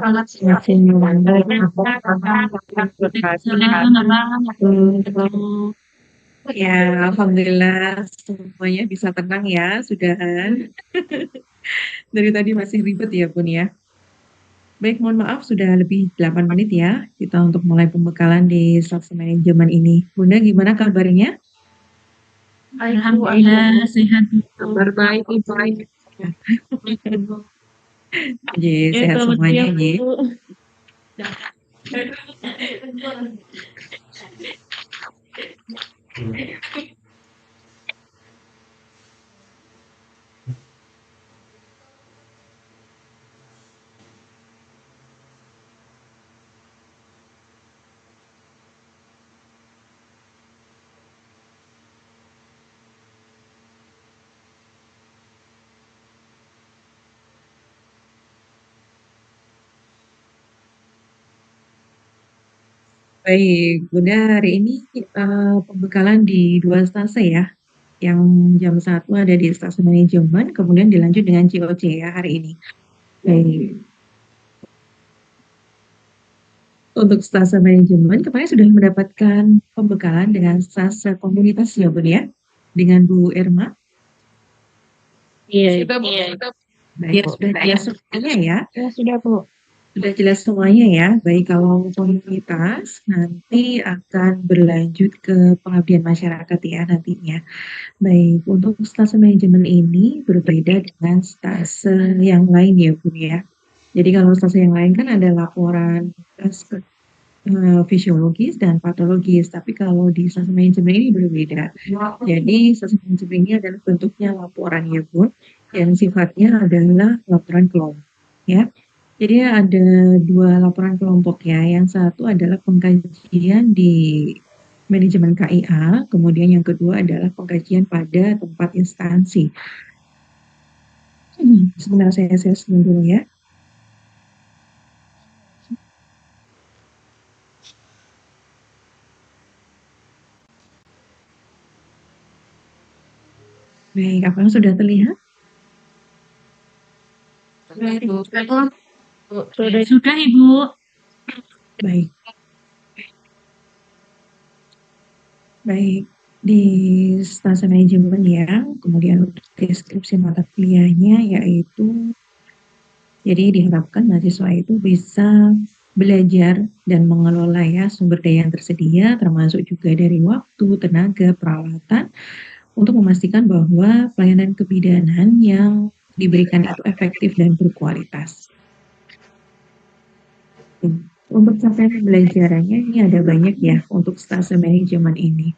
Ya, alhamdulillah semuanya bisa tenang ya, sudahan. Dari tadi masih ribet ya, Bun ya. Baik, mohon maaf sudah lebih 8 menit ya kita untuk mulai pembekalan di Self Manajemen ini. Bunda gimana kabarnya? Alhamdulillah sehat. Kabar baik, baik. Jadi sehat Selamat semuanya, siang, Ji. Bu. Baik, Bunda hari ini pembekalan di 2 stase ya. Yang jam 1 ada di stase manajemen, kemudian dilanjut dengan COC ya hari ini. Baik. Untuk stase manajemen kemarin sudah mendapatkan pembekalan dengan stase komunitas ya Bun ya? Dengan Bu Irma. Iya, Sudah Bu, iya. sudah. Baik, sudah jelas semuanya ya? Ya, sudah, Bu. Sudah jelas semuanya ya. Baik, kalau komunitas nanti akan berlanjut ke pengabdian masyarakat ya nantinya. Baik, untuk stase manajemen ini berbeda dengan stase yang lain ya Bun ya. Jadi kalau stase yang lain kan ada laporan fisiologis dan patologis, tapi kalau di stase manajemen ini berbeda. Jadi stase manajemen ini adalah bentuknya laporan ya Bun, yang sifatnya adalah laporan kelompok ya. Jadi ada 2 laporan kelompok ya, yang satu adalah pengkajian di manajemen KIA, kemudian yang kedua adalah pengkajian pada tempat instansi. Sebentar saya share dulu ya. Baik, apakah sudah terlihat? Sudah, Ibu. Baik. Baik, di stase manajemen ya, kemudian untuk deskripsi mata kuliahnya yaitu, jadi diharapkan mahasiswa itu bisa belajar dan mengelola ya sumber daya yang tersedia, termasuk juga dari waktu, tenaga, peralatan, untuk memastikan bahwa pelayanan kebidanan yang diberikan itu efektif dan berkualitas. Untuk capaian pembelajarannya ini ada banyak ya untuk stase manajemen ini.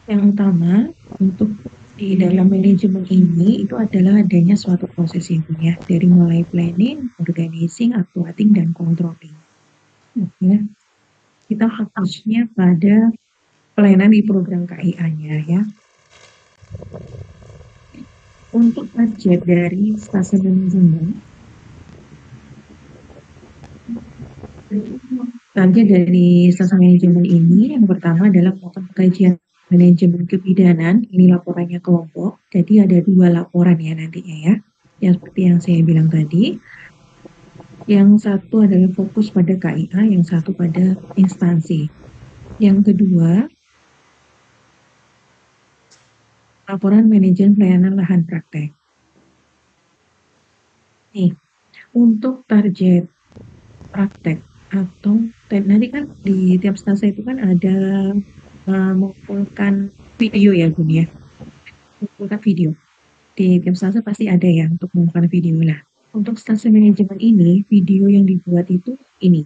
Yang utama untuk di dalam manajemen ini itu adalah adanya suatu proses itu ya, dari mulai planning, organizing, actuating, dan controlling. Ya, kita fokusnya pada pelayanan di program KIA-nya ya. Untuk target dari stase manajemen, target dari stase manajemen ini yang pertama adalah melakukan kajian manajemen kebidanan, ini laporannya kelompok, jadi ada 2 laporan ya nantinya ya, yang seperti yang saya bilang tadi. Yang satu adalah fokus pada KIA, yang satu pada instansi. Yang kedua, laporan manajemen pelayanan lahan praktek. Nih, untuk target praktek atau nanti kan di tiap stase itu kan ada mengumpulkan video ya Bun ya, mengumpulkan video. Di tiap stase pasti ada ya untuk mengumpulkan video lah. Untuk stase manajemen ini, video yang dibuat itu ini,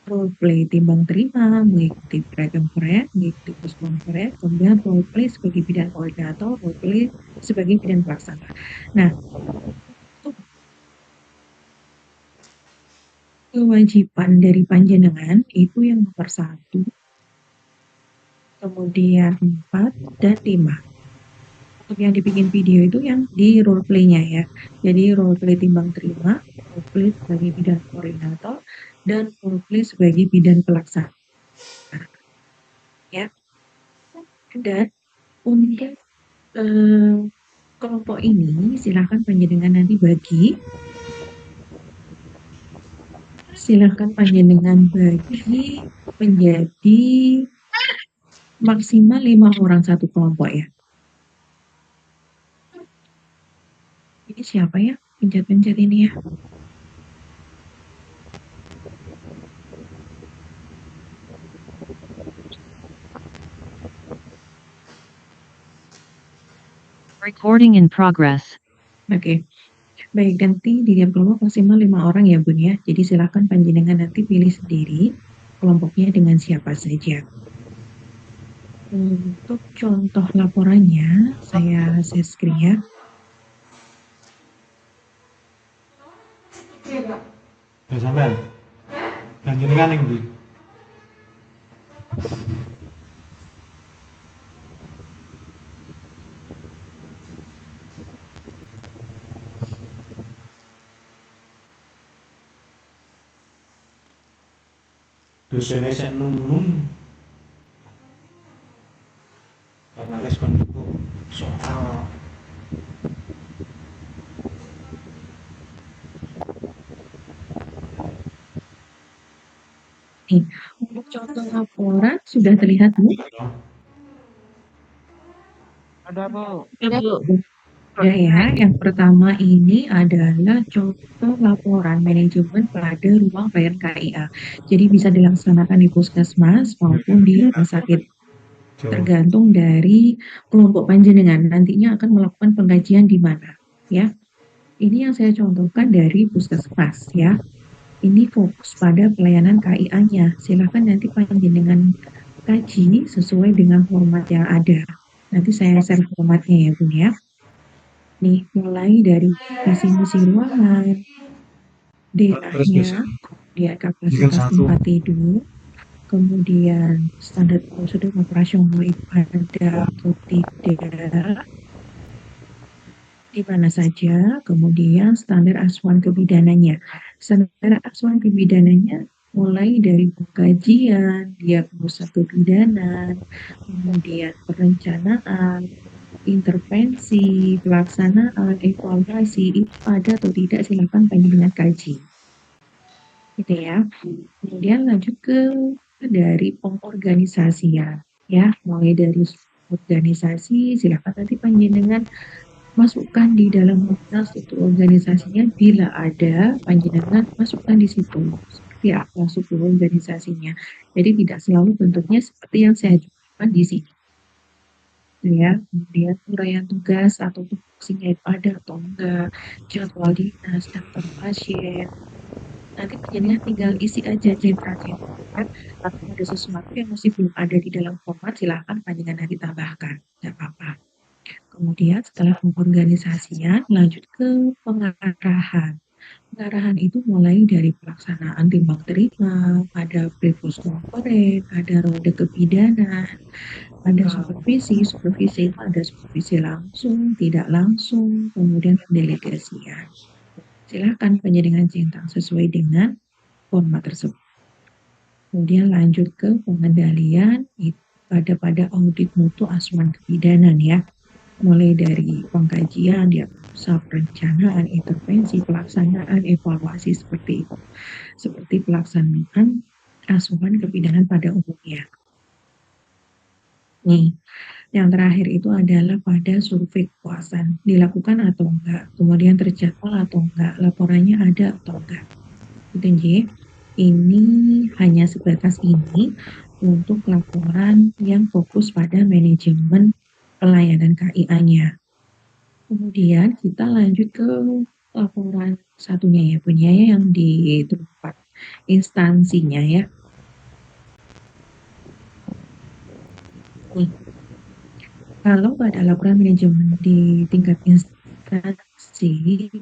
role play timbang terima, mengikuti program proyek, mengikuti puspon proyek, kemudian role play sebagai bidang koordinator, role play sebagai bidang pelaksana. Nah, kewajiban dari panjenengan itu yang nomor 1, kemudian 4, dan 5. Untuk yang dibikin video itu yang di role play-nya ya. Jadi role play timbang terima, role play sebagai bidang koordinator, dan role play sebagai bidang pelaksana. Ya. Dan untuk kelompok ini silahkan panjenengan nanti bagi, menjadi maksimal 5 orang satu kelompok ya. Ini siapa ya pencet-pencet ini ya? Recording in progress. Oke. Baik, nanti di tiap kelompok maksimal 5 orang ya Bun ya. Jadi silakan panjenengan nanti pilih sendiri kelompoknya dengan siapa saja. Untuk contoh laporannya, saya share screen ya. Ya sampean. Panjenengan yang di. Dosennya saya nunun. Karena respon itu soal Nih, untuk contoh laporan sudah terlihat Bu? ada Bu. Ya, Bu. Ya, yang pertama ini adalah contoh laporan manajemen pada ruang pelayanan KIA. Jadi bisa dilaksanakan di puskesmas maupun di rumah sakit. Tergantung dari kelompok panjenengan nantinya akan melakukan pengkajian di mana ya. Ini yang saya contohkan dari puskesmas ya. Ini fokus pada pelayanan KIA-nya. Silakan nanti panjenengan kaji sesuai dengan format yang ada. Nanti saya share formatnya ya Bun ya. Nih, mulai dari visi misi ruangan, DA-nya, kemudian kapasitas tempat tidur, kemudian standar prosedur operasional itu ada atau tidak, di mana saja, kemudian standar acuan kebidaanannya. Standar acuan kebidaanannya mulai dari pengkajian, diagnosa kebidanan, kemudian perencanaan, intervensi, pelaksanaan, evaluasi, itu ada atau tidak silakan panjenengan kaji. Gitu ya. Kemudian lanjut ke dari pengorganisasian ya, mulai dari organisasi silakan nanti panjenengan masukkan di dalam struktur organisasinya, bila ada panjenengan masukkan di situ seperti apa struktur organisasinya. Jadi tidak selalu bentuknya seperti yang saya ajukan di sini. Ya, kemudian uraian tugas atau tupoksinya itu ada atau enggak, jadwal dinas, daftar pasien. Nanti panjenengan tinggal isi aja jenderal-jenderal atau ada sesuatu yang masih belum ada di dalam format, silahkan panjenengan nanti tambahkan, nggak apa-apa. Kemudian setelah pengorganisasian, lanjut ke pengarahan. Pengarahan itu mulai dari pelaksanaan timbang terima, ada prepos konferensi, ada ronde kebidanan, ada supervisi itu ada supervisi langsung, tidak langsung, kemudian pendelegasian. Silakan panjenengan centang sesuai dengan format tersebut. Kemudian lanjut ke pengendalian pada audit mutu asuhan kebidanan ya. Mulai dari pengkajian, diagnosa, perencanaan, intervensi, pelaksanaan, evaluasi seperti itu. Seperti pelaksanaan asuhan kebidanan pada umumnya. Nih, yang terakhir itu adalah pada survei kepuasan, dilakukan atau enggak, kemudian terjadwal atau enggak, laporannya ada atau enggak. Gitu J. Ini hanya sebatas ini untuk laporan yang fokus pada manajemen pelayanan KIA-nya. Kemudian kita lanjut ke laporan satunya ya, punya yang di tempat instansinya ya. Nih, kalau pada laporan manajemen di tingkat instansi,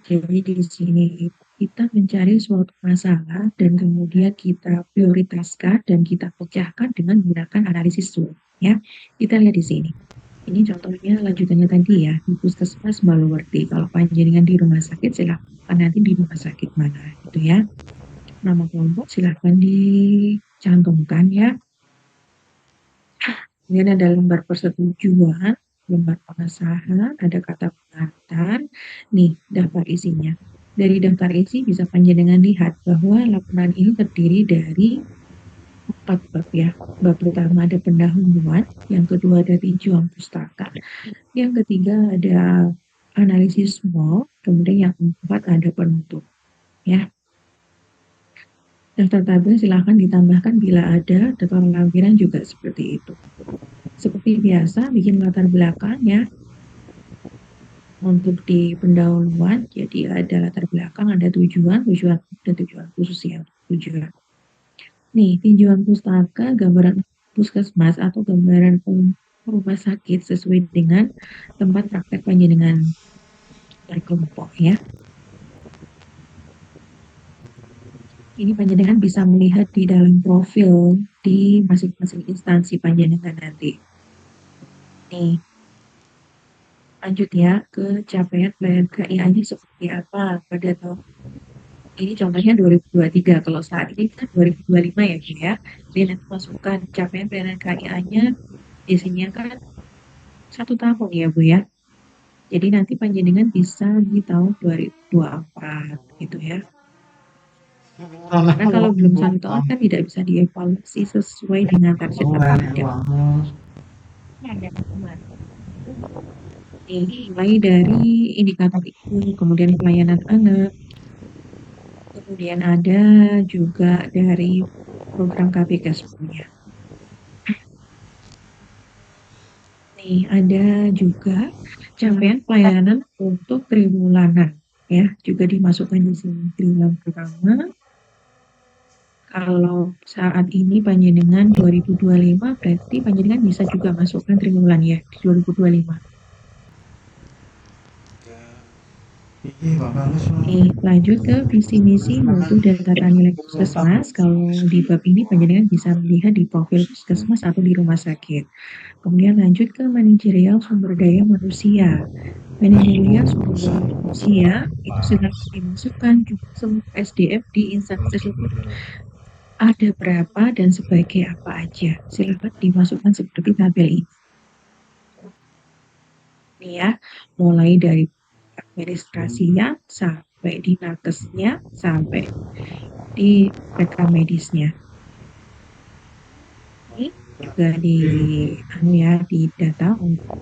jadi di sini kita mencari suatu masalah dan kemudian kita prioritaskan dan kita pecahkan dengan menggunakan analisis SWOT ya. Kita lihat di sini. Ini contohnya lanjutannya tadi ya, di puskesmas Baluwerti. Kalau panjenengan di rumah sakit, silahkan nanti di rumah sakit mana gitu ya. Nama kelompok silahkan dicantumkan ya. Kemudian ada lembar persetujuan. lembar pengesahan, ada kata pengantar. Nih, daftar isinya. Dari daftar isi bisa panjenengan lihat bahwa laporan ini terdiri dari 4 bab ya. Bab pertama ada pendahuluan, yang kedua ada tinjauan pustaka, yang ketiga ada analisis SWOT, kemudian yang keempat ada penutup ya. Daftar tabel silahkan ditambahkan bila ada, daftar lampiran juga seperti itu. Seperti biasa, bikin latar belakang ya. Untuk di pendahuluan, jadi ada latar belakang, ada tujuan, dan tujuan khusus ya. Tujuan. Nih, tinjauan pustaka, gambaran puskesmas atau gambaran rumah sakit sesuai dengan tempat praktek panjenengan berkelompok ya. Ini panjenengan bisa melihat di dalam profil di masing-masing instansi panjenengan nanti. Nih, lanjut ya ke capaian pelayanan KIA-nya seperti apa pada tahun ini, contohnya 2023. Kalau saat ini kan 2025 ya Bu ya. Jadi nanti masukkan capaian pelayanan KIA-nya biasanya kan 1 tahun ya Bu ya. Jadi nanti panjenengan bisa di tahun 2024 gitu ya. Karena kalau belum 1 tahun kan tidak bisa dievaluasi sesuai dengan target yang ada. Ini mulai dari indikator itu, kemudian pelayanan anak, kemudian ada juga dari program KPK sebenarnya. Nih, ada juga capaian pelayanan untuk triwulanan ya, juga dimasukkan di sini. Triwulan pertama, kalau saat ini panjenengan 2025, berarti panjenengan bisa juga masukkan triwulan ya di 2025. Oke, lanjut ke visi misi mutu dan tata nilai puskesmas. Kalau di bab ini panjenengan bisa melihat di profil puskesmas atau di rumah sakit. Kemudian lanjut ke manajerial sumber daya manusia. Manajerial sumber daya manusia itu sedang dimasukkan semua SDM di instansi tersebut ada berapa dan sebagai apa aja. Silakan dimasukkan seperti tabel ini. Ini ya, mulai dari administrasinya sampai di nakesnya sampai di rekam medisnya. Ini juga di data untuk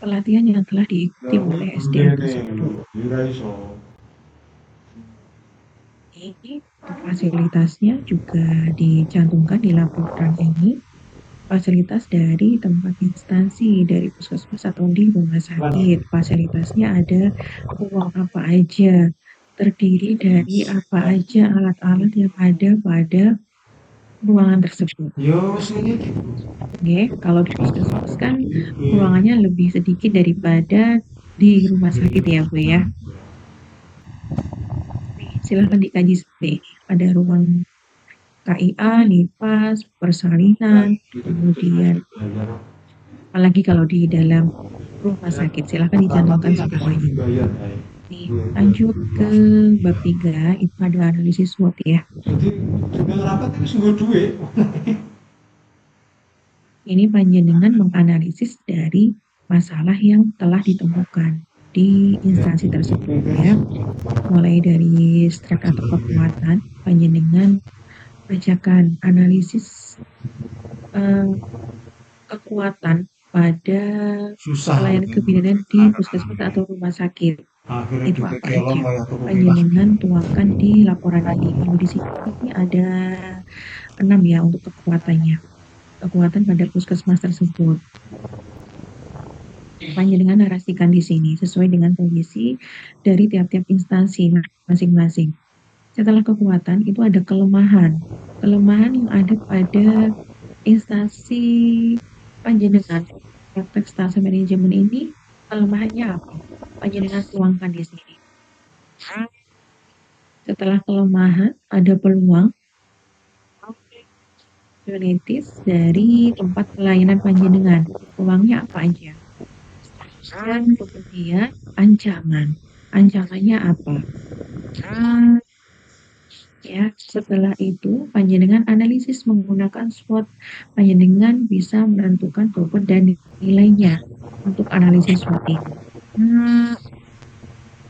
pelatihan yang telah diikuti oleh SDM tersebut. Ini fasilitasnya juga dicantumkan di laporan ini. Fasilitas dari tempat instansi, dari puskesmas atau di rumah sakit. Fasilitasnya ada uang apa aja, terdiri dari apa aja alat-alat yang ada pada ruangan tersebut. Oke, kalau di puskesmas kan ruangannya lebih sedikit daripada di rumah sakit ya Bu ya. Silahkan dikaji seperti ini. Ada ruang KIA, NIPAS, persalinan, kemudian apalagi kalau di dalam rumah sakit, silahkan dicantumkan semuanya. Nih, lanjut ke bab 3, itu ada analisis SWOT ya. Ini panjenengan menganalisis dari masalah yang telah ditemukan di instansi tersebut ya. Mulai dari strength atau kekuatan, panjenengan bacakan analisis kekuatan pada pelayanan kebidanan di puskesmas atau rumah sakit. Itu apa aja? Panjenengan tuangkan di laporan ini. Kalau di sini ada 6 ya untuk kekuatannya. Kekuatan pada puskesmas tersebut. Panjenengan narasikan di sini sesuai dengan kondisi dari tiap-tiap instansi masing-masing. Setelah kekuatan itu ada kelemahan. Kelemahan yang ada pada instansi panjenengan. Praktek stase manajemen ini kelemahannya apa? Panjenengan tuangkan di sini. Setelah kelemahan ada peluang opportunities dari tempat pelayanan panjenengan. Peluangnya apa aja? Dan kemudian ancaman. Ancamannya apa? Ya, setelah itu panjenengan analisis menggunakan SWOT. Panjenengan bisa menentukan bobot dan nilainya untuk analisis SWOT ini.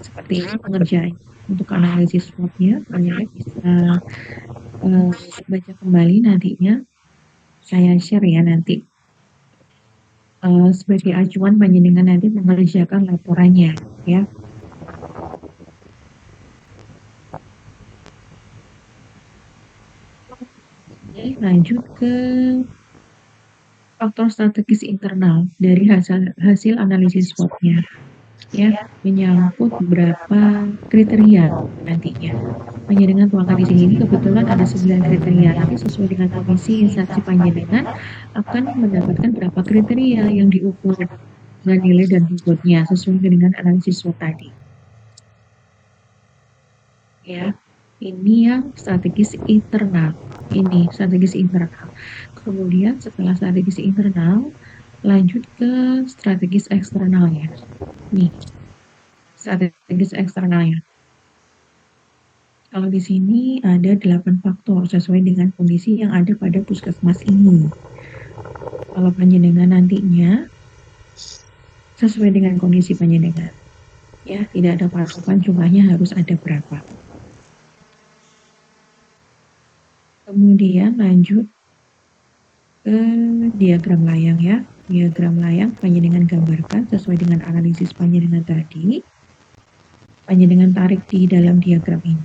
Seperti ini pengerjaan untuk analisis SWOT-nya. Panjenengan bisa baca kembali nantinya. Saya share ya nanti. Sebagai acuan panjenengan nanti mengerjakan laporannya ya. Lanjut ke faktor strategis internal dari hasil analisis SWOT-nya ya, menyangkut beberapa kriteria nantinya. Panjenengan tuangkan di sini. Ini kebetulan ada 9 kriteria, tapi sesuai dengan komisi instansi panjenengan akan mendapatkan berapa kriteria yang diukur dengan nilai dan bobotnya sesuai dengan analisis SWOT tadi. Ya, ini yang strategis internal. Ini strategis internal. Kemudian setelah strategis internal, lanjut ke strategis eksternalnya. Nih, strategis eksternalnya. Kalau di sini ada 8 faktor sesuai dengan kondisi yang ada pada puskesmas ini. Kalau panjenengan nantinya sesuai dengan kondisi panjenengan. Ya, tidak ada patokan jumlahnya harus ada berapa. Kemudian lanjut ke diagram layang ya. Diagram layang panjenengan gambarkan sesuai dengan analisis panjenengan tadi. Panjenengan tarik di dalam diagram ini.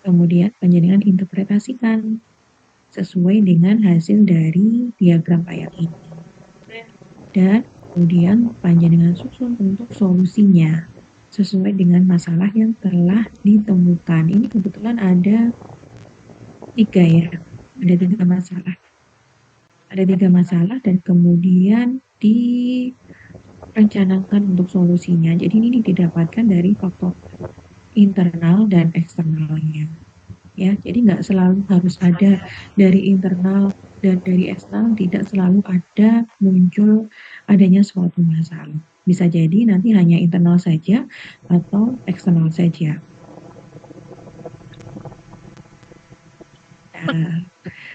Kemudian panjenengan interpretasikan sesuai dengan hasil dari diagram layang ini. Dan kemudian panjenengan susun untuk solusinya sesuai dengan masalah yang telah ditemukan. Ini kebetulan ada 3 ya, ada 3 masalah. Ada 3 masalah dan kemudian direncanakan untuk solusinya. Jadi ini didapatkan dari faktor internal dan eksternalnya. Ya, jadi nggak selalu harus ada dari internal dan dari eksternal, tidak selalu ada muncul adanya suatu masalah. Bisa jadi nanti hanya internal saja atau eksternal saja. Nah,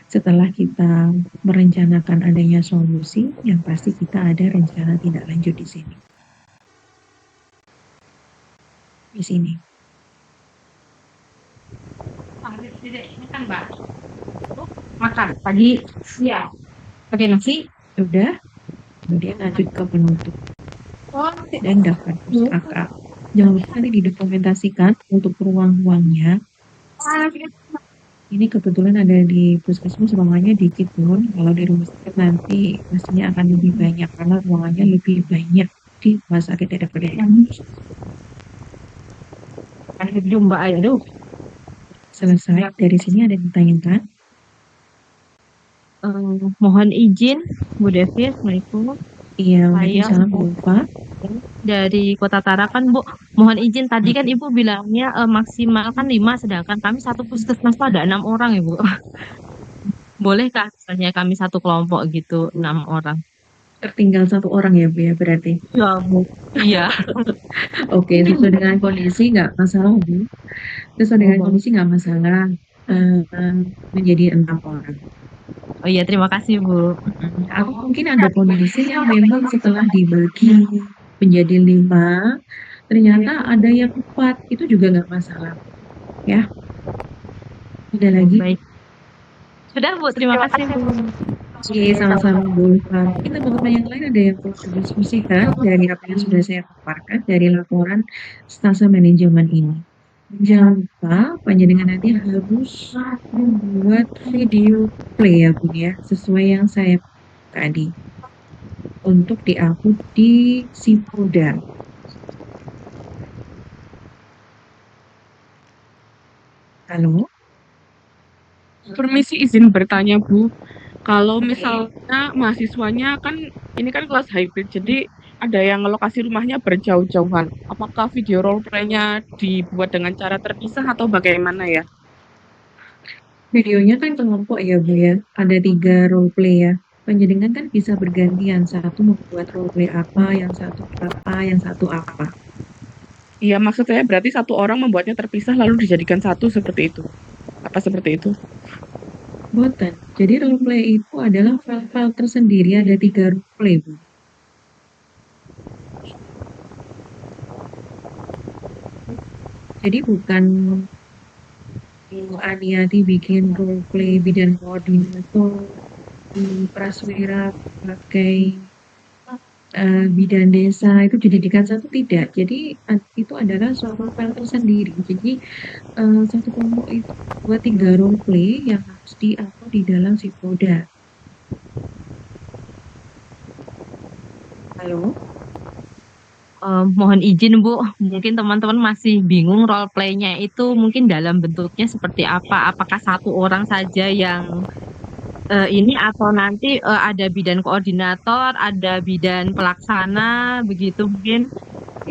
setelah kita merencanakan adanya solusi, yang pasti kita ada rencana tindak lanjut di sini. Di sini. Ini kan Mbak. Makan pagi, siang. Pakai nasi. Udah. Kemudian lanjut ke penutup. Dan daftar pustaka. Jangan lupa nanti didokumentasikan untuk ruang-ruangnya. Ini kebetulan ada di puskesmas ruangannya dikit pun. Kalau di rumah sakit nanti pastinya akan lebih banyak karena ruangannya lebih banyak di rumah sakit daripada Kan jumpa aja tuh. selesai. Dari sini ada yang ditanyakan. Mohon izin Bu Devi, Assalamualaikum. Iya, waalaikumsalam Bu Ulfa. Dari Kota Tarakan Bu, mohon izin tadi kan Ibu bilangnya maksimal kan 5, sedangkan kami satu puskesmas ada 6 orang Ibu. Bolehkah misalnya kami satu kelompok gitu 6 orang? Tertinggal 1 orang ya Bu ya berarti. Ya Bu. Iya. Oke, sesuai dengan kondisi nggak masalah Bu. Sesuai dengan kondisi nggak masalah. Menjadi 6 orang. Oh iya, terima kasih Bu. Atau mungkin ada kondisi yang memang setelah dibagi menjadi 5, ternyata ada yang 4, itu juga nggak masalah. Ya. Ada lagi? Baik. Sudah Bu, terima kasih Bu. Oke, sama-sama Bu Ulfa. Mungkin teman-teman yang lain ada yang perlu didiskusikan dari apa yang sudah saya paparkan dari laporan stase manajemen ini. Jangan lupa panjenengan nanti harus membuat video play ya Bu ya, sesuai yang saya tadi untuk di-upload di Sipoda. Halo? Permisi izin bertanya Bu, kalau misalnya mahasiswanya kan ini kan kelas hybrid, jadi ada yang lokasi rumahnya berjauh-jauhan. Apakah video role play-nya dibuat dengan cara terpisah atau bagaimana ya? Videonya kan kelompok ya Bu ya, ada 3 role play ya. Panjenengan kan bisa bergantian, satu membuat role play apa, yang satu apa, yang satu apa. Iya, maksud saya berarti satu orang membuatnya terpisah lalu dijadikan satu seperti itu. Apa seperti itu? Boten. Jadi role play itu adalah file-file tersendiri, ada 3 role play, Bu. Jadi bukan Aniati bikin role play bidan koordinator, di Praswira pakai bidan desa itu dijadikan satu, tidak. Jadi itu adalah suatu file tersendiri. Jadi satu kelompok itu buat 3 role play yang harus di-upload di dalam Sipoda. Halo? Mohon izin Bu, mungkin teman-teman masih bingung role play-nya itu mungkin dalam bentuknya seperti apa? Apakah satu orang saja yang ini atau nanti ada bidan koordinator, ada bidan pelaksana, begitu mungkin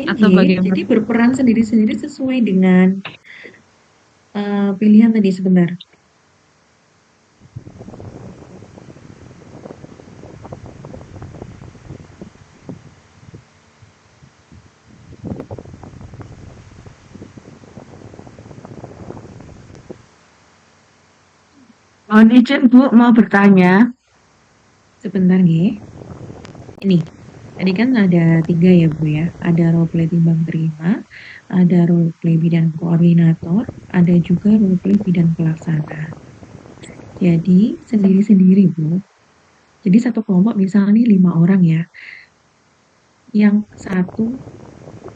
atau Ini bagaimana? jadi berperan sendiri-sendiri sesuai dengan pilihan tadi sebentar. Mohon izin Bu, mau bertanya. Sebentar nggih. Ini, tadi kan ada 3 ya Bu ya. Ada role play timbang terima, ada role play bidan koordinator, ada juga role play bidan pelaksana. Jadi sendiri-sendiri Bu. Jadi satu kelompok misalnya 5 orang ya. Yang satu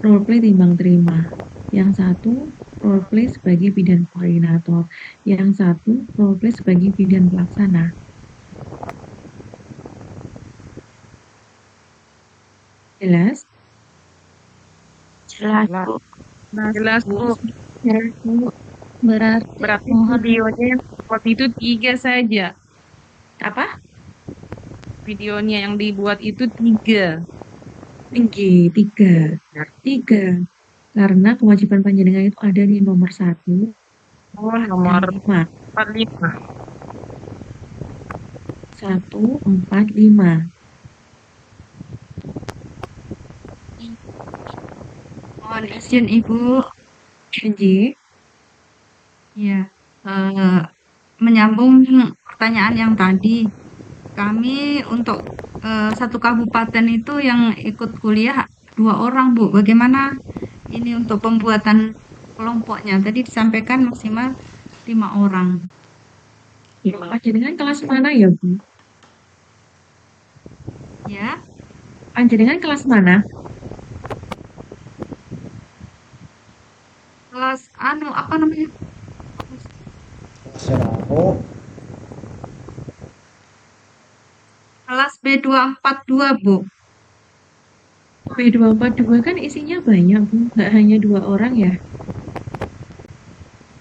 role play timbang terima, yang satu role play sebagai bidan koordinator, yang satu role play sebagai bidan pelaksana. Jelas? Jelas Bu. Jelas, Bu. Jelas Bu. Berarti Berarti mohon videonya yang dibuat itu 3 saja. Apa? Videonya yang dibuat itu 3. Tinggi, 3. 3. Karena kewajiban panjenengan itu ada di nomor 1 Oh, dan nomor 5. 45. 1, 4, 5. mohon izin Ibu. Tinggi. Ya, menyambung pertanyaan yang tadi. Kami untuk satu kabupaten itu yang ikut kuliah 2 orang Bu. Bagaimana ini untuk pembuatan kelompoknya? Tadi disampaikan maksimal 5 orang. Panjenengan kelas mana ya, Bu? Ya, Panjenengan kelas mana? kelas apa namanya? Serako. Kelas B242 Bu. B242 kan isinya banyak, Bu. Nggak hanya 2 orang ya.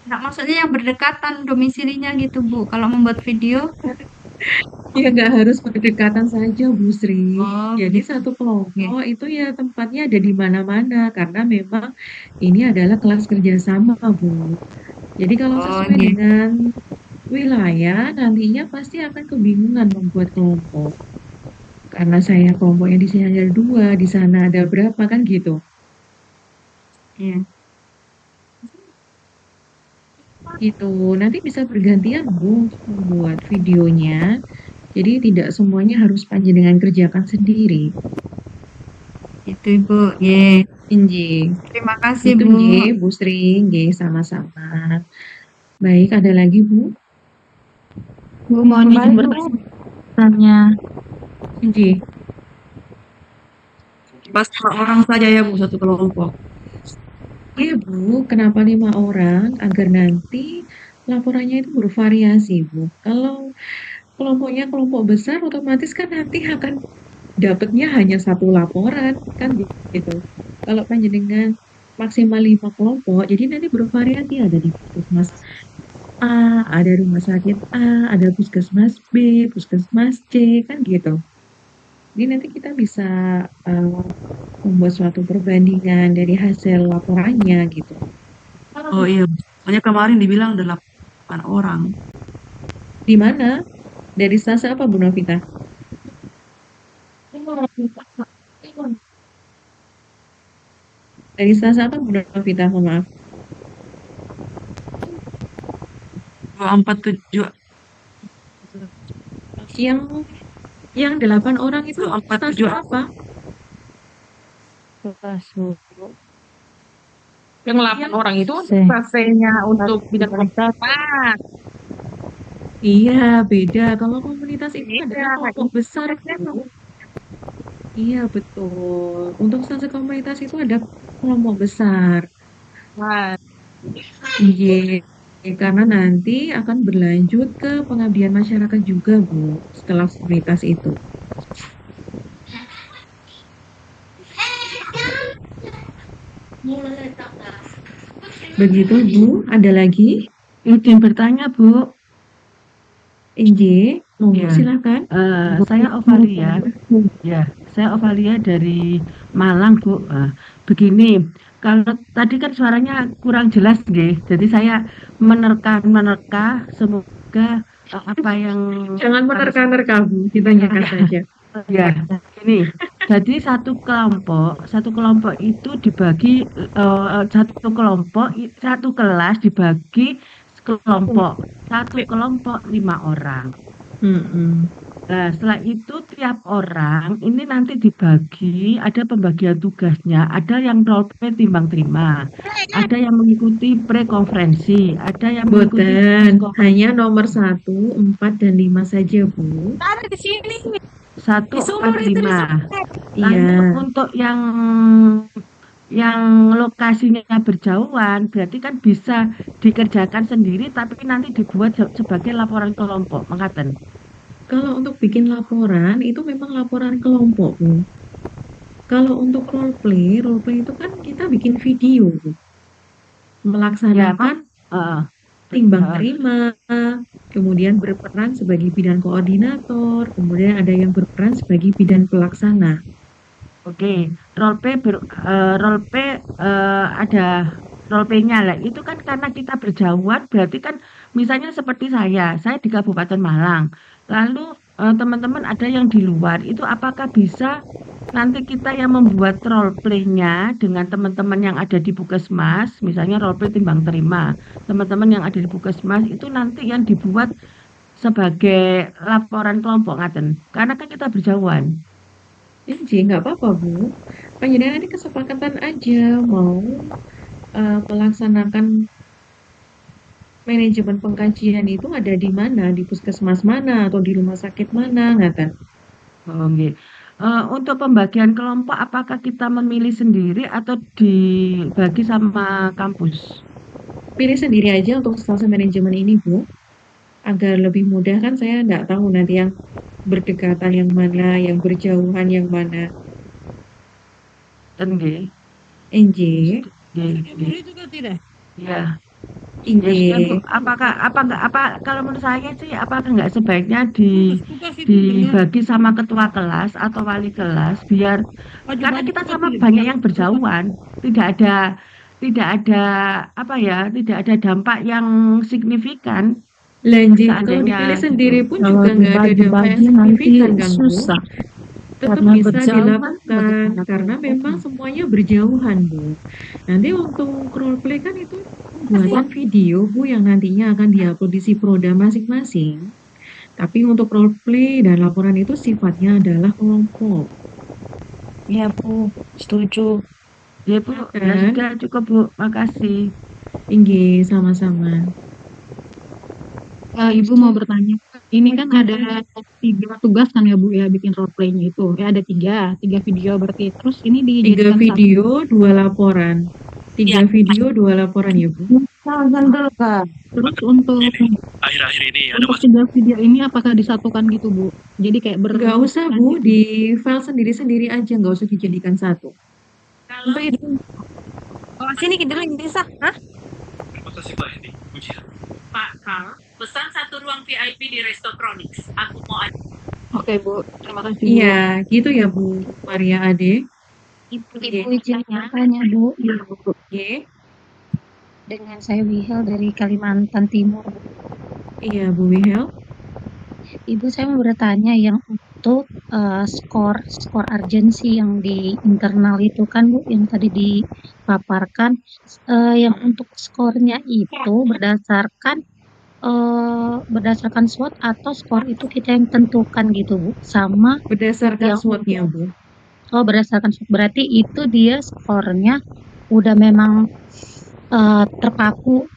Nah, maksudnya yang berdekatan domisilinya gitu Bu. Kalau membuat video, Ya nggak harus berdekatan saja, Bu Sri. oh Jadi begitu. satu Oke. kelompok itu ya tempatnya ada di mana-mana karena memang ini adalah kelas kerjasama, Bu. Jadi kalau Oh sesuai iya. dengan wilayah, nantinya pasti akan kebingungan membuat kelompok. Karena saya kelompoknya di sini ada 2, di sana ada berapa kan gitu. Iya. Gitu. Nanti bisa bergantian, Bu, untuk membuat videonya. Jadi tidak semuanya harus panjenengan kerjakan sendiri. Itu Ibu. Ye. Inji. Terima kasih Itu Bu. nggih, Bu Sri, nggih sama-sama. Baik, ada lagi, Bu? Bu mohon izin bertanya. Inji. Pas 5 orang saja ya Bu, satu kelompok. Iya, Bu, kenapa 5 orang? Agar nanti laporannya itu bervariasi, Bu. Kalau kelompoknya kelompok besar, otomatis kan nanti akan dapatnya hanya 1 laporan, kan gitu. Kalau panjenengan maksimal 5 kelompok, jadi nanti bervariasi, ada di puskesmas A, ada rumah sakit A, ada puskesmas B, puskesmas C, kan gitu. Jadi nanti kita bisa membuat suatu perbandingan dari hasil laporannya gitu. Oh iya, soalnya kemarin dibilang 8 orang. Di mana? Dari stase apa, Bu Novita? Dari Selasa apa Bu Novita? Mohon maaf. 247 Yang 8 orang itu 247 Selasa apa? Yang 8 orang itu Se- surveinya untuk bidang komunitas. Iya, beda. Kalau komunitas itu Iya, adalah kelompok besar, Bu. Iya, betul. Untuk stase komunitas itu ada kelompok besar. Wah, Iya, karena nanti akan berlanjut ke pengabdian masyarakat juga, Bu, setelah komunitas itu. Begitu, Bu. Ada lagi? Ini bertanya, Bu. NJ, monggo Ya. silakan. Saya Ovalia. Ya, saya Ovalia dari Malang, Bu. Begini, kalau tadi kan suaranya kurang jelas, nggih. Jadi saya menerka, semoga apa yang Jangan menerka-nerka, Bu. Ditanyakan saja. ya, ini. Jadi satu kelompok itu dibagi satu kelas dibagi kelompok. Satu kelompok 5 orang. Mm-mm. Nah, setelah itu tiap orang ini nanti dibagi, ada pembagian tugasnya, ada yang role play timbang terima, ada yang mengikuti pre-konferensi, ada yang mengikuti Boten, diskon. hanya nomor 1, 4, dan 5 saja, Bu. ada di sini. 1, 4, 5. Iya. Lalu untuk yang lokasinya berjauhan, berarti kan bisa dikerjakan sendiri, tapi nanti dibuat sebagai laporan kelompok, mengatakan. Kalau untuk bikin laporan, itu memang laporan kelompok, Bu. Kalau untuk role play itu kan kita bikin video, Bu. Melaksanakan timbang terima, kemudian berperan sebagai bidan koordinator, kemudian ada yang berperan sebagai bidan pelaksana. Oke, role play ada role play-nya lah. Itu kan karena kita berjauhan, berarti kan misalnya seperti saya di Kabupaten Malang. Lalu teman-teman ada yang di luar, itu apakah bisa nanti kita yang membuat role play-nya dengan teman-teman yang ada di Puskesmas, misalnya role play timbang terima. Teman-teman yang ada di Puskesmas itu nanti yang dibuat sebagai laporan kelompok ngaten. Karena kan kita berjauhan. Nggak apa-apa, Bu. Panjenengan ini kesepakatan aja mau melaksanakan manajemen pengkajian itu ada di mana, di puskesmas mana atau di rumah sakit mana, ngaten. Oh, nggih. Untuk pembagian kelompok apakah kita memilih sendiri atau dibagi sama kampus? Pilih sendiri aja untuk stase manajemen ini, Bu. Agar lebih mudah kan saya nggak tahu nanti yang berdekatan yang mana, yang berjauhan yang mana. Nggih. NJ, Nggih. juga tidak. Ya. NJ. Apa kalau menurut saya sih apakah nggak sebaiknya dibagi sama ketua kelas atau wali kelas biar karena kita sama banyak yang berjauhan, tidak ada tidak ada dampak yang signifikan. Lanjut, kalau Seandainya dipilih gitu. sendiri pun Kalau juga nggak ada dampak yang dibagi-bagi nanti signifikan kan, Bu? susah. Tetap Karena bisa berjauhan, dilakukan bagaimana karena kelompoknya? memang semuanya berjauhan, Bu. Nanti untuk role play kan itu pembuatan video, Bu, yang nantinya akan diupload di si Proda masing-masing. Tapi untuk role play dan laporan itu sifatnya adalah kelompok. Iya, Bu. Setuju. Ya Bu, ya sudah cukup Bu, makasih. Tinggi, sama-sama. Ibu mau bertanya, ini kan ada 3 tugas kan ya Bu ya bikin role play-nya itu. Ya ada 3 video berarti. Terus ini 3 dijadikan video, 2 laporan. 3 video, 2 laporan ya Bu. Terus untuk akhir-akhir ini ada untuk 3 video ini apakah disatukan gitu Bu? Jadi kayak Nggak usah Bu, di file sendiri-sendiri aja, nggak usah dijadikan satu. Kalau itu, sini kita lagi bisa, ini ujian. Pak Kal, pesan 1 ruang VIP di Restotronics. Aku mau Oke Bu, terima kasih Bu. Iya, gitu ya Bu Maria Ade. Ibu izin bertanya Bu. Oke. Dengan saya Wihel dari Kalimantan Timur. Iya Bu Wihel. Ibu saya mau bertanya yang untuk skor urgensi yang di internal itu kan Bu, yang tadi dipaparkan, yang untuk skornya itu berdasarkan SWOT atau skor itu kita yang tentukan gitu Bu, sama Berdasarkan yang SWOT-nya, Bu. berdasarkan SWOT, berarti itu dia skornya udah memang terpaku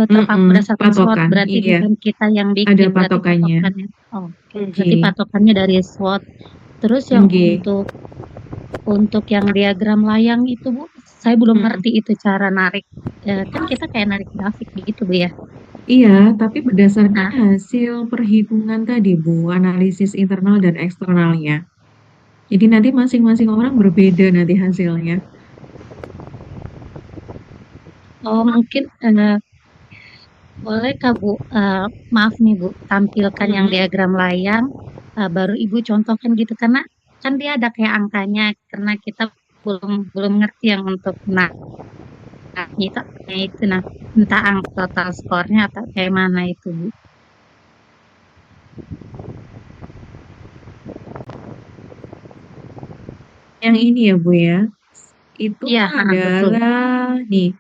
berdasarkan SWOT, Patokan, berarti iya. bukan kita yang Ada bikin, berarti patokannya. patokannya. Oke, berarti Nggih. patokannya dari SWOT. Terus yang Nggih. untuk yang diagram layang itu Bu, saya belum Mm-mm. ngerti itu cara narik. Kan kita kayak narik grafik begitu Bu ya. Iya, tapi berdasarkan hasil perhitungan tadi, Bu, analisis internal dan eksternalnya. Jadi nanti masing-masing orang berbeda nanti hasilnya. Oh, mungkin bolehkah Bu, maaf nih Bu, tampilkan yang diagram layang, baru Ibu contohkan gitu, karena kan dia ada kayak angkanya, karena kita belum ngerti yang untuk itu, nah entah angka total skornya atau kayak mana itu Bu. Yang ini ya, Bu ya. Itu Iya, betul. adalah nih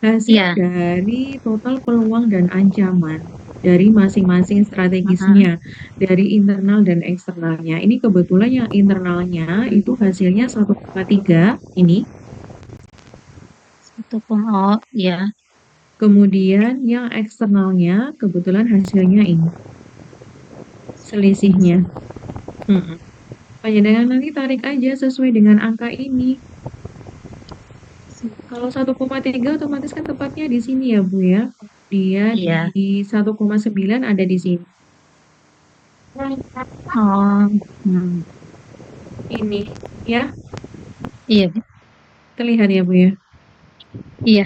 hasil Iya. dari total peluang dan ancaman dari masing-masing strategisnya, dari internal dan eksternalnya. Ini kebetulan yang internalnya itu hasilnya 1,3 ini. Oh, iya. Kemudian yang eksternalnya kebetulan hasilnya ini. Selisihnya. Panjenengan nanti tarik aja sesuai dengan angka ini. Kalau 1,3 otomatis kan tepatnya di sini ya, Bu ya. Dia Iya. di 1,9 ada di sini. Oh, Ini ya. Iya Bu. Terlihat ya, Bu ya. Iya.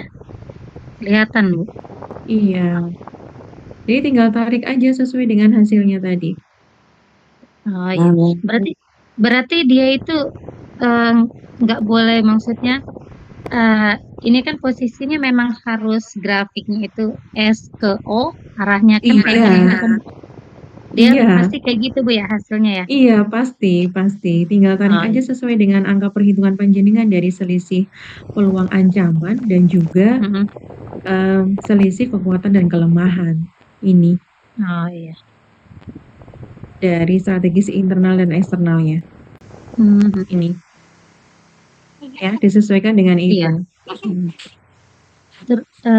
Kelihatan Bu. Iya. Jadi tinggal tarik aja sesuai dengan hasilnya tadi. Oh iya. Berarti dia itu nggak boleh, maksudnya ini kan posisinya memang harus grafiknya itu S ke O, arahnya kan kayak Iya. gini kan. Dia Iya. pasti kayak gitu Bu ya hasilnya ya. Iya, pasti. Tinggal tarik aja sesuai dengan angka perhitungan panjenengan dari selisih peluang ancaman dan juga selisih kekuatan dan kelemahan ini Oh iya. dari strategis internal dan eksternalnya. Ini ya disesuaikan dengan itu. Iya.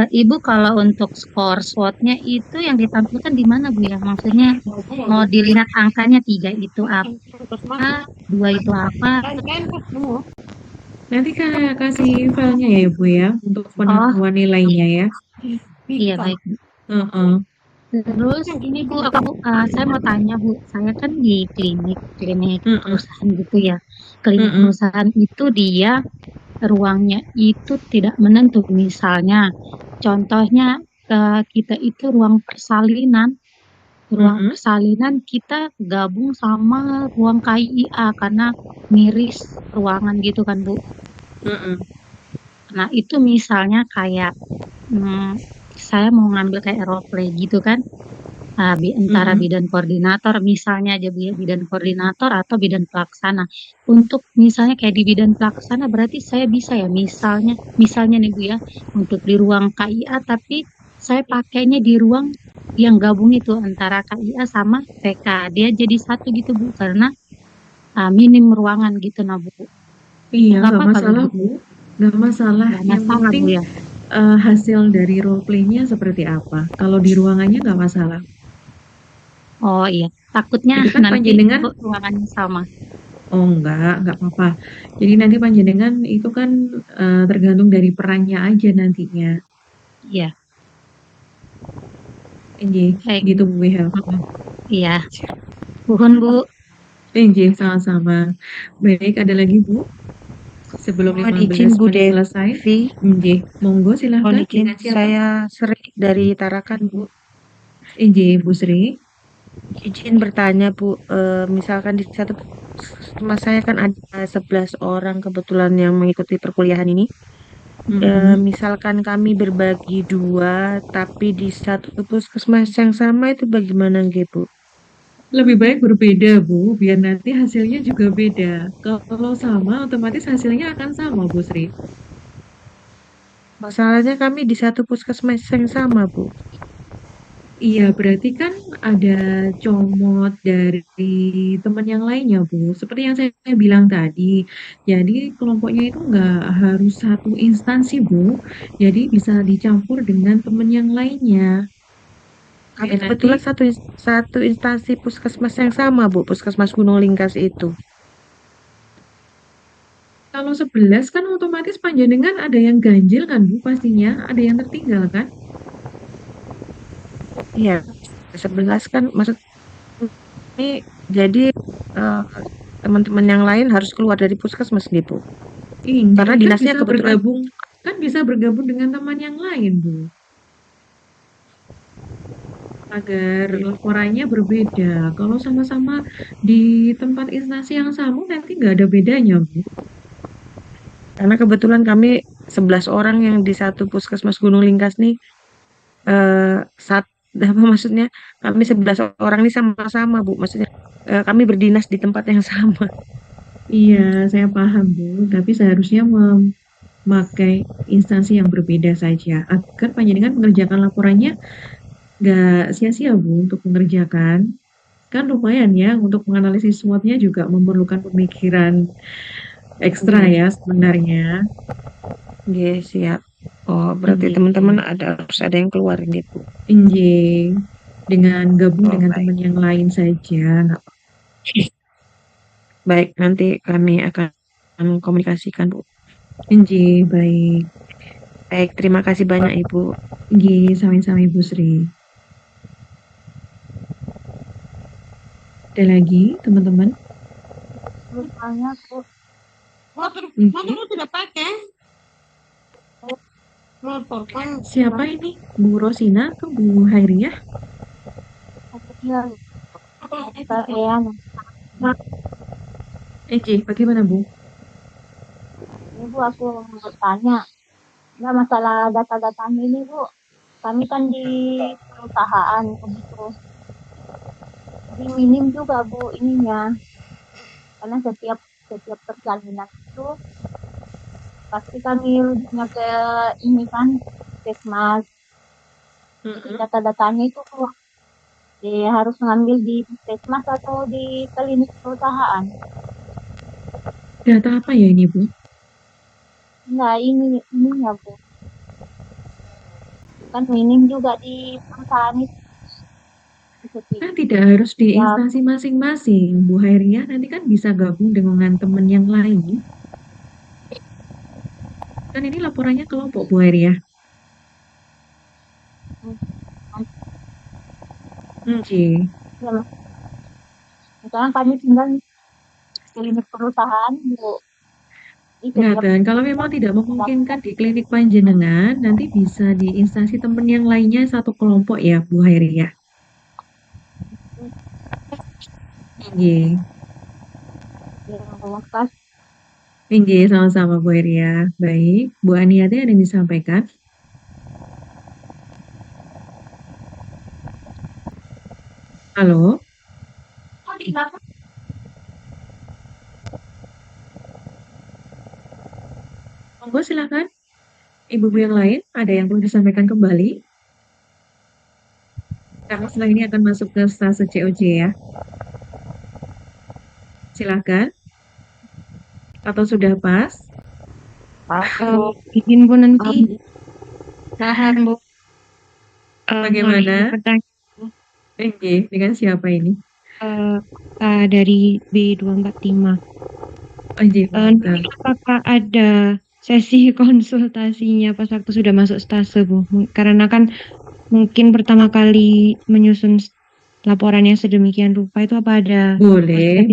Ibu kalau untuk skor SWOT-nya itu yang ditampilkan di mana Bu ya? Maksudnya mau dilihat angkanya 3 itu apa, 2 itu apa? Nanti kan kasih filenya ya Bu ya untuk penentuan nilainya ya. Iya baik Bu. Terus ini Bu, saya mau tanya Bu, saya kan di klinik perusahaan gitu ya. Klinik perusahaan itu dia ruangnya itu tidak menentu. Misalnya, contohnya kita itu ruang persalinan. Ruang persalinan kita gabung sama ruang KIA karena miris ruangan gitu kan Bu. Nah itu misalnya kayak saya mau ngambil kayak role play gitu kan, antara bidan koordinator misalnya aja Bu ya, bidan koordinator atau bidan pelaksana. Untuk misalnya kayak di bidan pelaksana berarti saya bisa ya misalnya nih Bu ya, untuk di ruang KIA tapi saya pakainya di ruang yang gabung itu antara KIA sama VK, dia jadi satu gitu Bu, karena minim ruangan gitu nah Bu. Iya, nggak masalah Bu, nggak masalah. Yang penting Bu ya. Hasil dari role play-nya seperti apa. Kalau di ruangannya nggak masalah. Oh iya, takutnya Jadi kan nanti panjenengan ruangannya sama. Oh nggak apa-apa. Jadi nanti panjenengan itu kan tergantung dari perannya aja nantinya. Iya. Gitu Bu ya. Iya. Mohon Bu. Sama-sama. Baik, ada lagi Bu? Sebelum Mohon 15 izin Bu menit selesai. Monggo silahkan. Mohon izin, Dengan siapa? saya Sri dari Tarakan Bu. Bu Sri. Izin bertanya Bu, misalkan di satu rumah saya kan ada 11 orang kebetulan yang mengikuti perkuliahan ini. Misalkan kami berbagi 2, tapi di satu puskesmas yang sama itu bagaimana Bu? Lebih baik berbeda, Bu, biar nanti hasilnya juga beda. Kalau sama, otomatis hasilnya akan sama, Bu Sri. Masalahnya kami di satu puskesmas yang sama, Bu. Iya, berarti kan ada comot dari teman yang lainnya, Bu. Seperti yang saya bilang tadi. Jadi kelompoknya itu nggak harus satu instansi, Bu. Jadi bisa dicampur dengan teman yang lainnya. Kami Kayak nanti kebetulan satu instansi puskesmas yang sama, Bu. Puskesmas Gunung Lingkas itu. kalau 11 kan otomatis panjenengan ada yang ganjil kan, Bu, pastinya. Ada yang tertinggal kan? Iya, 11 kan maksud ini jadi eh, teman-teman yang lain harus keluar dari puskesmas gitu. Karena Kan dinasnya bisa kebetulan bergabung dengan teman yang lain, Bu. Agar laporannya berbeda. Kalau sama-sama di tempat instansi yang sama nanti nggak ada bedanya, Bu. karena kebetulan kami 11 orang yang di satu puskesmas Gunung Lingkas nih saat apa maksudnya kami 11 orang ini sama-sama Bu. Maksudnya kami berdinas di tempat yang sama. Iya, saya paham, Bu. Tapi seharusnya memakai instansi yang berbeda saja agar panjenengan mengerjakan laporannya nggak sia-sia, Bu, untuk mengerjakan. Kan lumayan ya untuk menganalisis SWOT-nya juga memerlukan pemikiran ekstra Iya. ya sebenarnya. Iya, siap. Oh, berarti teman-teman harus ada yang keluar ini Bu. Injih, dengan gabung Oh, dengan baik. teman yang lain saja, nggak Baik, nanti kami akan komunikasikan Bu. injih, baik. Baik, terima kasih banyak Ibu. Injih, sami-sami Bu Sri. Ada lagi, teman-teman? Misalnya tuh Injih. tidak pakai. Siapa ini? Bu Rosina atau Bu Hairiyah? kecil Eyang. Injih, bagaimana Bu? Ini Bu aku mau bertanya. Nah, masalah data-datanya ini Bu, kami kan di perusahaan begitu. Di minim juga Bu ininya. Karena setiap perjalanan itu pasti kami rujuknya ke ini kan, Puskesmas. Jadi data-datanya itu harus ngambil di Puskesmas atau di klinik perusahaan. Data apa ya ini, Bu? Nah, ininya Bu. Kan minim juga di perusahaan itu. Kan tidak harus di Ya, instansi masing-masing, Bu Hairiyah. Nanti kan bisa gabung dengan teman yang lain. Kan ini laporannya kelompok, Bu Hairiyah. Injih. ya, misalnya kami tinggal di klinik perusahaan Bu. Itu Ngaten, kalau memang tidak memungkinkan di klinik panjenengan, nanti bisa di instansi teman yang lainnya satu kelompok ya, Bu Hairiyah. Injih. Injih, sama-sama Bu Hairiyah. Baik, Bu Aniati ada yang disampaikan? Halo? Monggo silakan. Ibu-ibu yang lain, ada yang perlu disampaikan kembali? Karena setelah ini akan masuk ke stase COJ ya. Silakan. Atau sudah pas? Izin Bu nanti. Tahan Bu. Bagaimana? Oke, dengan siapa ini? Dari B245. Oke, Nanti apakah ada sesi konsultasinya pas waktu sudah masuk stase Bu? Karena kan mungkin pertama kali menyusun laporannya sedemikian rupa itu apa ada? Boleh,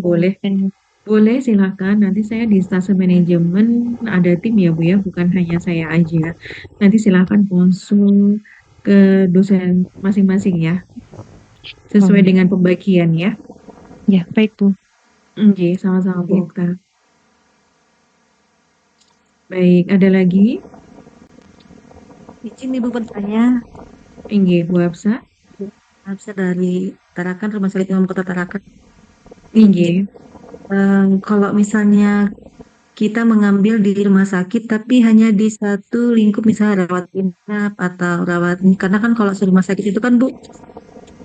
boleh silakan. Nanti saya di stase manajemen ada tim ya Bu ya, bukan hanya saya aja. Nanti silakan konsul ke dosen masing-masing ya, sesuai dengan pembagian ya. Ya, baik Bu. Oke, sama-sama Bu Okta. Baik, ada lagi? Izin Ibu bertanya. Inggih, Bu Hafsa. Bisa dari Tarakan, Rumah Sakit Umum Kota Tarakan. Inggih. Kalau misalnya kita mengambil di rumah sakit, tapi hanya di satu lingkup, misalnya rawat inap atau rawat, karena kan kalau rumah sakit itu kan Bu,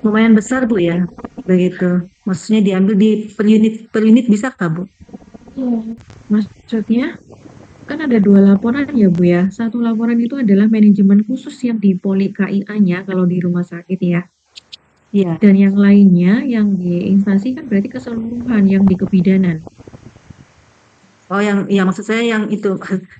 lumayan besar Bu ya, begitu. Maksudnya diambil di per unit bisa kah Bu? Maksudnya kan ada 2 laporan ya Bu ya. Satu laporan itu adalah manajemen khusus yang di poli KIA-nya kalau di rumah sakit ya. Iya. Dan yang lainnya yang di instansi kan berarti keseluruhan yang di kebidanan. Oh yang, ya maksud saya yang itu,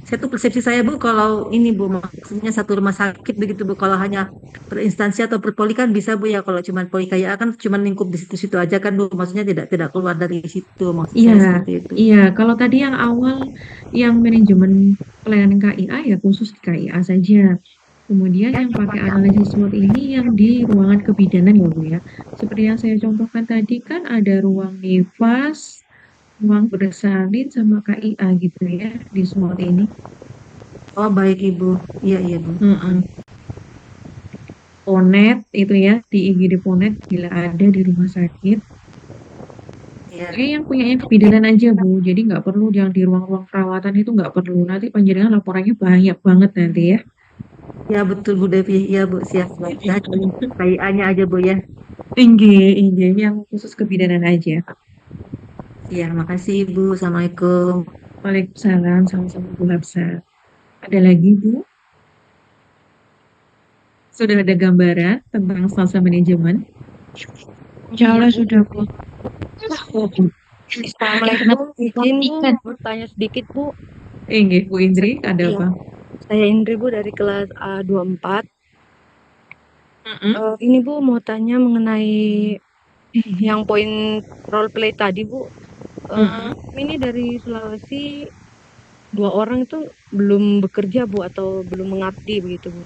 saya tuh persepsi saya Bu, kalau ini Bu, maksudnya satu rumah sakit begitu Bu, kalau hanya per instansi atau per poli kan bisa Bu ya, kalau cuma poli KIA kan cuma lingkup di situ-situ aja kan Bu, maksudnya tidak keluar dari situ, maksud saya Iya, seperti itu. iya. Kalau tadi yang awal yang manajemen pelayanan KIA ya khusus di KIA saja. Kemudian yang pakai analisis SWOT ini yang di ruangan kebidanan ya Bu ya. Seperti yang saya contohkan tadi kan ada ruang nifas, ruang bersalin sama KIA gitu ya di SWOT ini. Oh baik Ibu, iya iya Bu. Ponet itu ya, di IGD Ponet bila ada di rumah sakit. Iya. Yang punyanya kebidanan aja Bu, jadi nggak perlu yang di ruang-ruang perawatan itu nggak perlu. Nanti panjenengan laporannya banyak banget nanti ya. Ya betul Bu Devi, iya Bu, siap. Ya, KIA-nya aja Bu ya. Tinggi, yang khusus kebidanan aja. Iya, makasih Ibu. Assalamualaikum. Waalaikumsalam, sama-sama Bu Hafsa. Ada lagi Bu? Sudah ada gambaran tentang stase manajemen? Insya Allah sudah Bu. Assalamualaikum, izin Bu, bertanya sedikit Bu. Bu Indri, ada Iya. apa? Saya Indri Bu dari kelas A24. Ini Bu mau tanya mengenai yang poin role play tadi Bu. Ini dari Sulawesi 2 orang itu belum bekerja Bu atau belum mengabdi begitu Bu.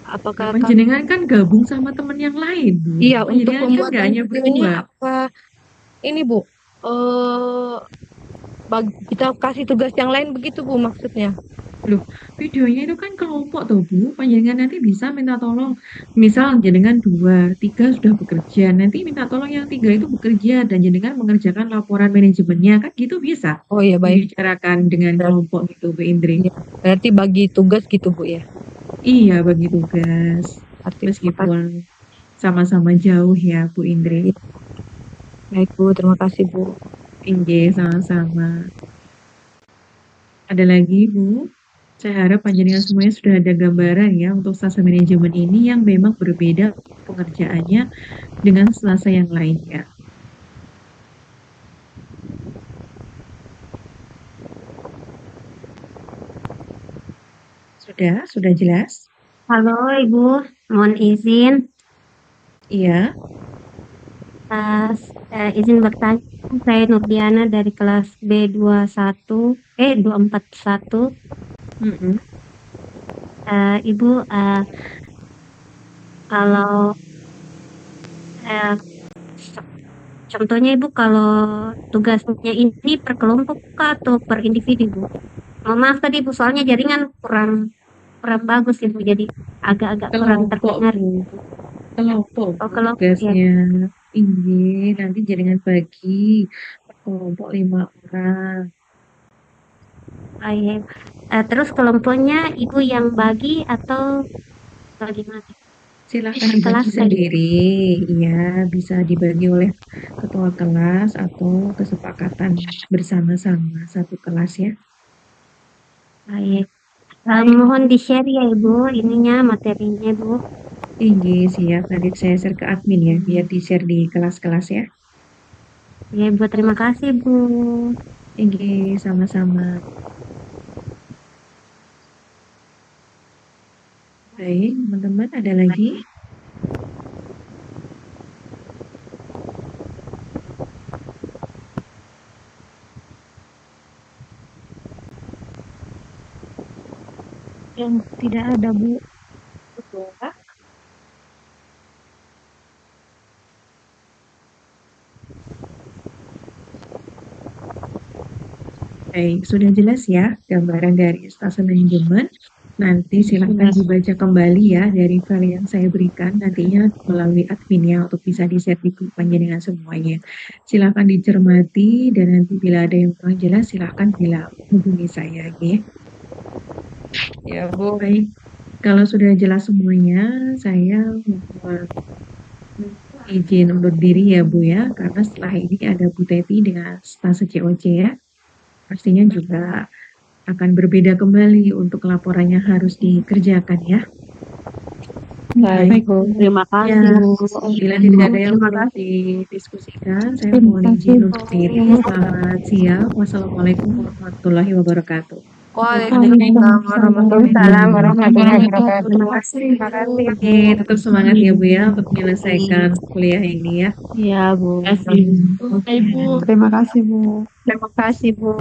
Apakah Panjenengan kan gabung sama teman yang lain Bu. Iya, untuk Panjenengan kan nggak pembuatan hanya videonya berdua. apa ini Bu? Kita kasih tugas yang lain begitu Bu maksudnya. Loh, videonya itu kan kelompok tuh Bu. Panjenengan nanti bisa minta tolong. Misal jenengan 2, 3 sudah bekerja. Nanti minta tolong yang 3 itu bekerja dan jenengan mengerjakan laporan manajemennya kan gitu bisa. Oh iya baik. Dibicarakan dengan kelompok gitu Bu Indri. Berarti bagi tugas gitu Bu ya. Iya, bagi tugas. Meskipun sama-sama jauh ya Bu Indri. Baik Bu, terima kasih Bu. Tinggi, sama-sama. Ada lagi Bu? Saya harap panjenengan semuanya sudah ada gambaran ya untuk stase manajemen ini yang memang berbeda pengerjaannya dengan stase yang lainnya. Sudah jelas? Halo Ibu, mohon izin. Iya. Izin bertanya, saya Nurdiana dari kelas B21, 241. Ibu, kalau contohnya Ibu kalau tugasnya ini per kelompok atau per individu Bu? Maaf tadi Bu, soalnya jaringan kurang bagus Ibu, jadi agak-agak kurang terdengar. Kelompok kelompok tugasnya. Ini nanti jaringan bagi kelompok 5 orang. Terus kelompoknya Ibu yang bagi atau bagaimana? Silakan bagi sendiri, ya bisa dibagi oleh ketua kelas atau kesepakatan bersama-sama satu kelas ya. Baik. Mohon di-share ya Ibu, ininya materinya Bu. Tinggi, siap. Nanti saya share ke admin ya, biar di-share di kelas-kelas ya. Ya Bu, terima kasih Bu. Tinggi, sama-sama. Baik, teman-teman, ada lagi? Yang tidak ada Bu. Baik, sudah jelas ya gambaran dari stase manajemen Nanti silahkan dibaca kembali ya dari file yang saya berikan nantinya melalui adminnya untuk bisa di-share di grup panjenengan semuanya. Silahkan dicermati dan nanti bila ada yang kurang jelas silahkan bilang hubungi saya ya. Ya, Bu. Baik, kalau sudah jelas semuanya, saya mohon izin undur diri ya Bu ya, karena setelah ini ada Bu Teti dengan stase COC ya. Pastinya juga akan berbeda kembali untuk laporannya harus dikerjakan ya. Baik, Bu. Terima kasih, Ya, Bu. bila tidak ada yang perlu didiskusikan, saya mohon izin undur diri. Selamat siang. Wassalamualaikum warahmatullahi wabarakatuh. Waalaikumsalam warahmatullahi wabarakatuh. Terima kasih. Oke, tetap semangat ya Bu ya untuk menyelesaikan kuliah ini ya. Iya, Bu. Terima kasih, Bu. Terima kasih, Bu. Terima kasih, Bu.